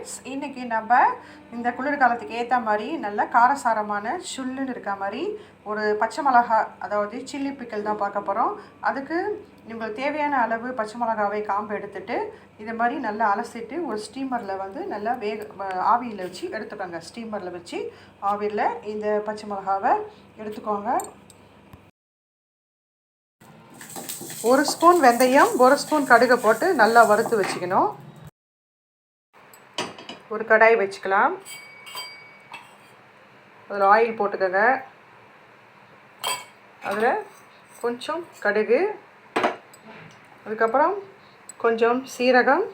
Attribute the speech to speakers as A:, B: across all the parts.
A: Friends, இன்றைக்கி நம்ம இந்த குளிர்காலத்துக்கு ஏற்ற மாதிரி நல்ல காரசாரமான சுல்லுன்னு இருக்க மாதிரி ஒரு பச்சை மிளகா, அதாவது சில்லி பிக்கல் தான் பார்க்க போகிறோம். அதுக்கு உங்களுக்கு தேவையான அளவு பச்சை மிளகாவை காம்பு எடுத்துகிட்டு இதை மாதிரி நல்லா அலசிட்டு ஒரு ஸ்டீமரில் வந்து நல்லா ஆவியில் வச்சு எடுத்துக்கோங்க. ஸ்டீமரில் வச்சு ஆவியில் இந்த பச்சை மிளகாவை எடுத்துக்கோங்க. 1 ஸ்பூன் வெந்தயம், 1 ஸ்பூன் கடுகை போட்டு நல்லா வறுத்து வச்சுக்கணும். ஒரு கடாய் வச்சுக்கலாம். அதில் ஆயில் போட்டுக்கோங்க. அதில் கொஞ்சம் கடுகு, அதுக்கப்புறம் கொஞ்சம் சீரகம்,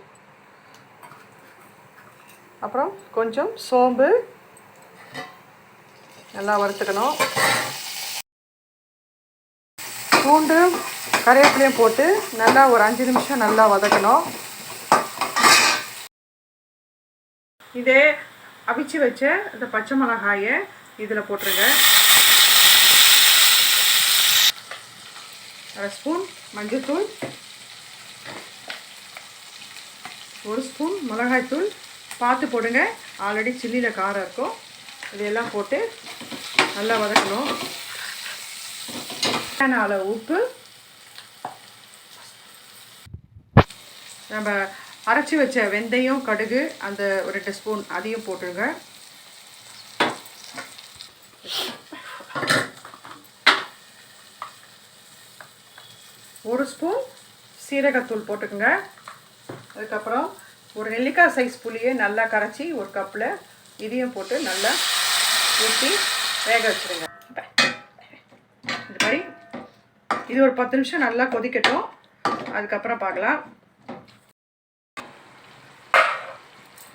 A: அப்புறம் கொஞ்சம் சோம்பு நல்லா வறுத்துக்கணும். பூண்டு கருவேப்பிலையும் போட்டு நல்லா ஒரு 5 நிமிஷம் நல்லா வதக்கணும். இதே அவிச்சு வச்ச இந்த பச்சை மிளகாயை இதில் போட்டுருங்க. 1/2 ஸ்பூன் மஞ்சள்தூள், 1 ஸ்பூன் மிளகாய்த்தூள் பார்த்து போடுங்க, ஆல்ரெடி சில்லியில் காரம் இருக்கும். இதையெல்லாம் போட்டு நல்லா வதக்கணும். தேவையான அளவு உப்பு, நம்ம அரைச்சி வச்ச வெந்தயம் கடுகு அந்த 2 ஸ்பூன் அதையும் போட்டுருங்க. ஒரு ஸ்பூன் சீரகத்தூள் போட்டுக்கோங்க. அதுக்கப்புறம் ஒரு நெல்லிக்காய் சைஸ் புளியை நல்லா கரைச்சி ஒரு கப்பில் இதையும் போட்டு நல்லா ஊற்றி வேக வச்சுருங்க. இது மாதிரி இது ஒரு 10 நிமிஷம் நல்லா கொதிக்கட்டும். அதுக்கப்புறம் பார்க்கலாம்.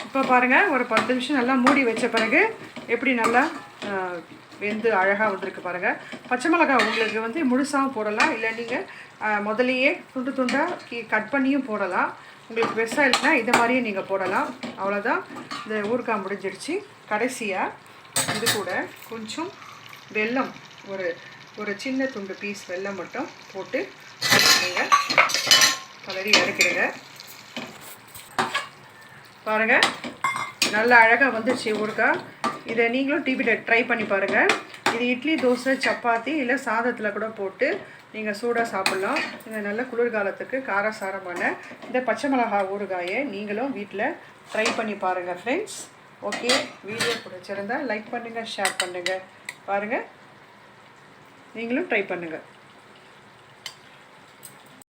A: இப்போ பாருங்கள், ஒரு 10 நிமிஷம் நல்லா மூடி வச்ச பிறகு எப்படி நல்லா வெந்து அழகாக வந்திருக்கு பாருங்கள். பச்சை மிளகாய் உங்களுக்கு வந்து முழுசாகவும் போடலாம், இல்லை நீங்கள் முதலையே துண்டு துண்டாக கட் பண்ணியும் போடலாம். உங்களுக்கு பெருசாக இல்லைன்னா இதை மாதிரியே நீங்கள் போடலாம். அவ்வளோதான், இந்த ஊறுகாய் முடிஞ்சிடுச்சு. கடைசியாக இது கூட கொஞ்சம் வெல்லம், ஒரு சின்ன துண்டு பீஸ் வெல்லம் மட்டும் போட்டு நீங்கள் கலரி இறக்கிடுங்க. பாருங்கள், நல்லா அழகாக வந்துடுச்சு ஊறுகாய். இதை நீங்களும் டிவியில் ட்ரை பண்ணி பாருங்கள். இது இட்லி, தோசை, சப்பாத்தி இல்லை சாதத்தில் கூட போட்டு நீங்கள் சூடாக சாப்பிட்லாம். இந்த நல்ல குளிர்காலத்துக்கு காரசாரமான இந்த பச்சை மிளகாய் ஊறுகாயை நீங்களும் வீட்டில் ட்ரை பண்ணி பாருங்கள் ஃப்ரெண்ட்ஸ். ஓகே, வீடியோ பிடிச்சிருந்தால் லைக் பண்ணுங்கள், ஷேர் பண்ணுங்கள். பாருங்கள், நீங்களும் ட்ரை பண்ணுங்கள்.